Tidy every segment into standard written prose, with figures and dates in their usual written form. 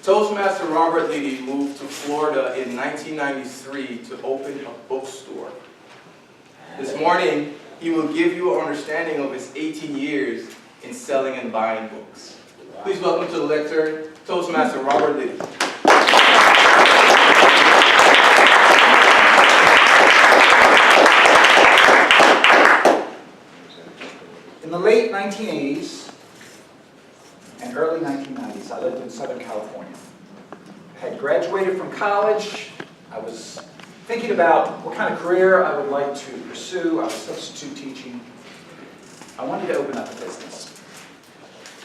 Toastmaster Robert Leedy moved to Florida in 1993 to open a bookstore. This morning, he will give you an understanding of his 18 years in selling and buying books. Please welcome to the lectern, Toastmaster Robert Leedy. In the late 1980s and early 1990s, I lived in Southern California. I had graduated from college. I was thinking about what kind of career I would like to pursue. I was substitute teaching. I wanted to open up a business.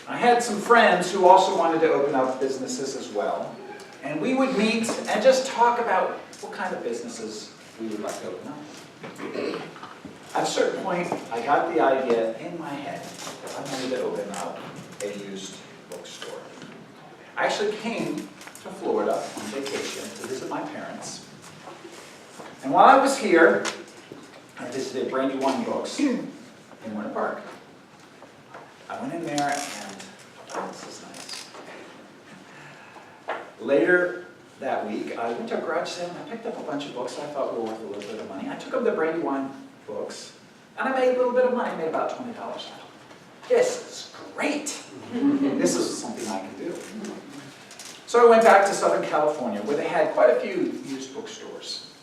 I had some friends who also wanted to open up businesses as well. And we would meet and just talk about what kind of businesses we would like to open up. At a certain point, I got the idea in my head that I wanted to open up a used bookstore. I actually came to Florida on vacation to visit my parents. And while I was here, I visited Brandywine Books in Winter Park. I went in there and, oh, this is nice. Later that week, I went to a garage sale and I picked up a bunch of books I thought were worth a little bit of money. I took them to Brandywine Books, and I made a little bit of money. I made about $20 out of it. This is great. This is something I can do. So I went back to Southern California, where they had quite a few used bookstores.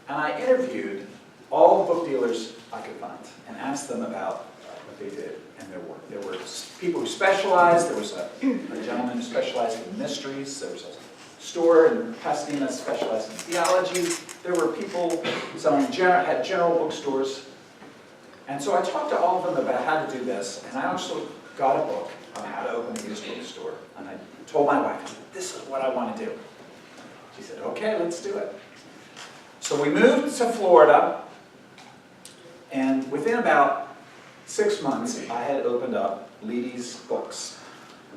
And I interviewed all the book dealers I could find and asked them about what they did and their work. There were people who specialized. There was a gentleman who specialized in mysteries. There was a store in Pasadena that specialized in theology. There were people who had general bookstores. And so I talked to all of them about how to do this, and I also got a book on how to open a used bookstore. And I told my wife, this is what I want to do. She said, okay, let's do it. So we moved to Florida, and within about 6 months, I had opened up Leedy's Books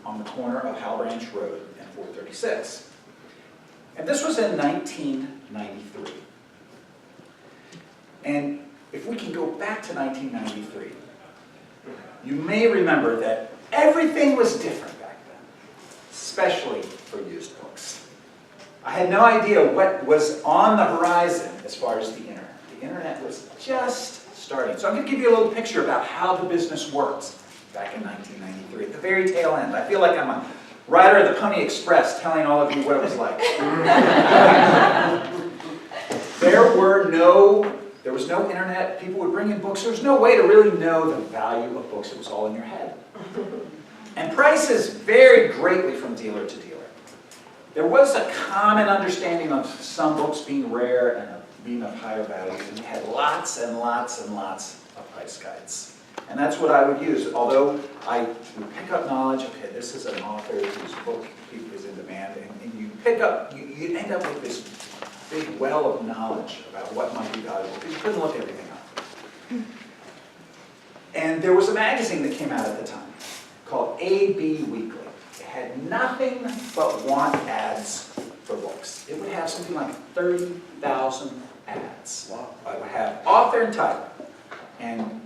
on the corner of Hal Branch Road and 436. And this was in 1993. And if we can go back to 1993, you may remember that everything was different back then, especially for used books. I had no idea what was on the horizon as far as the internet. The internet was just starting. So I'm going to give you a little picture about how the business worked back in 1993, at the very tail end. I feel like I'm a rider of the Pony Express telling all of you what it was like. There was no internet. People would bring in books. There was no way to really know the value of books. It was all in your head. And prices varied greatly from dealer to dealer. There was a common understanding of some books being rare and being of higher value, and we had lots and lots and lots of price guides. And that's what I would use. Although I would pick up knowledge, okay, this is an author whose book is in demand, and you end up with this big well of knowledge about what might be valuable, because you couldn't look everything up. And there was a magazine that came out at the time called A.B. Weekly. It had nothing but want ads for books. It would have something like 30,000 ads. Wow. It would have author and title. And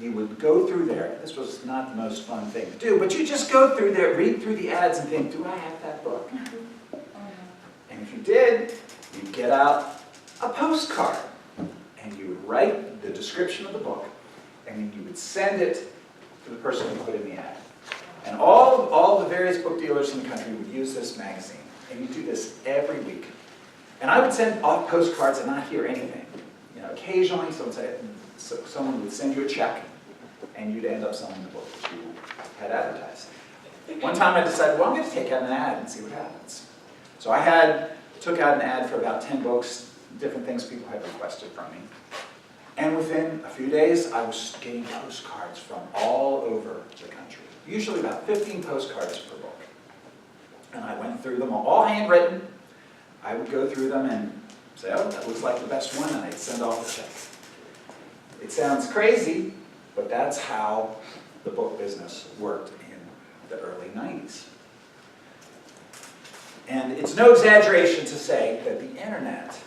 you would go through there. This was not the most fun thing to do, but you just go through there, read through the ads, and think, do I have that book? And if you did, you'd get out a postcard, and you would write the description of the book, and then you would send it to the person who put in the ad. And all the various book dealers in the country would use this magazine, and you do this every week. And I would send off postcards and not hear anything. You know, occasionally someone would send you a check, and you'd end up selling the book that you had advertised. One time I decided, well, I'm going to take out an ad and see what happens. So I took out an ad for about 10 books, different things people had requested from me. And within a few days, I was getting postcards from all over the country. Usually about 15 postcards per book. And I went through them all handwritten. I would go through them and say, oh, that looks like the best one, and I'd send off a check. It sounds crazy, but that's how the book business worked in the early 90s. And it's no exaggeration to say that the internet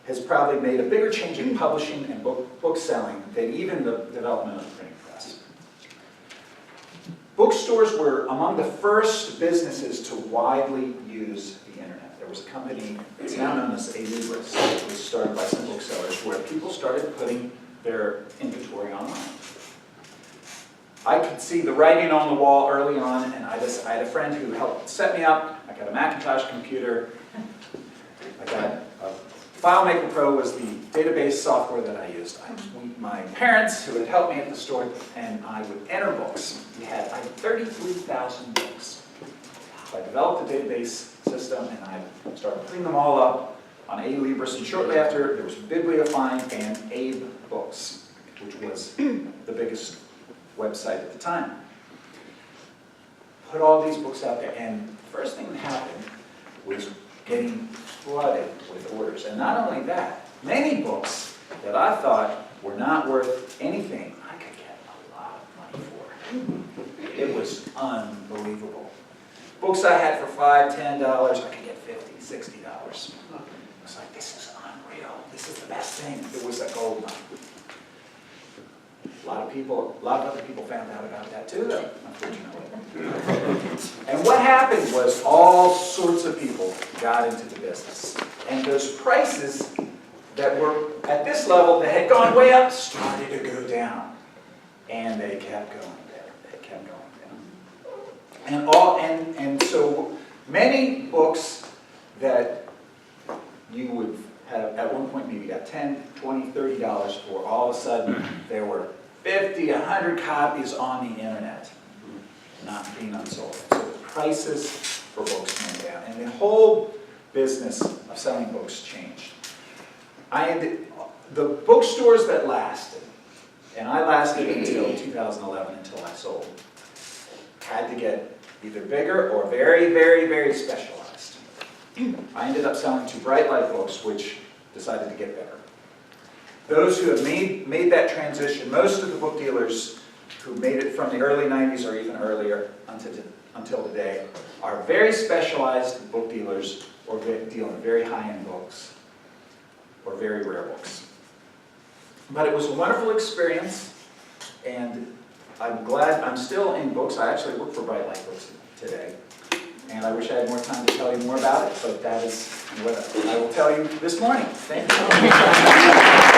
has probably made a bigger change in publishing and book selling than even the development of the printing press. Bookstores were among the first businesses to widely use the internet. There was a company, it's now known as Leedy, it was started by some booksellers, where people started putting their inventory online. I could see the writing on the wall early on, and I had a friend who helped set me up. I got a Macintosh computer. I got FileMaker Pro was the database software that I used. My parents, who had helped me at the store, and I would enter books. I had 33,000 books. So I developed a database system, and I started putting them all up on Libris. And shortly after, there was Bibliofine and Abe Books, which was the biggest website at the time. Put all these books out there, and the first thing that happened was getting flooded with orders. And not only that, many books that I thought were not worth anything, I could get a lot of money for. It was unbelievable. Books I had for $5, $10, I could get $50, $60. I was like, this is unreal. This is the best thing. It was a gold mine. A lot of other people found out about that too, though, unfortunately. And what happened was all sorts of people got into the business. And those prices that were at this level that had gone way up started to go down. And they kept going down. They kept going down. And so many books that you would have at one point maybe got $10, $20, $30 for, all of a sudden there were 50, 100 copies on the internet not being unsold. So the prices for books went down, and the whole business of selling books changed. The bookstores that lasted, and I lasted until 2011, until I sold, had to get either bigger or very, very, very specialized. I ended up selling to Bright Light Books, which decided to get better. Those who have made that transition, most of the book dealers who made it from the early 90s or even earlier until today, are very specialized book dealers or deal in very high-end books or very rare books. But it was a wonderful experience, and I'm glad I'm still in books. I actually work for Bright Light Books today, and I wish I had more time to tell you more about it, but that is what I will tell you this morning. Thank you.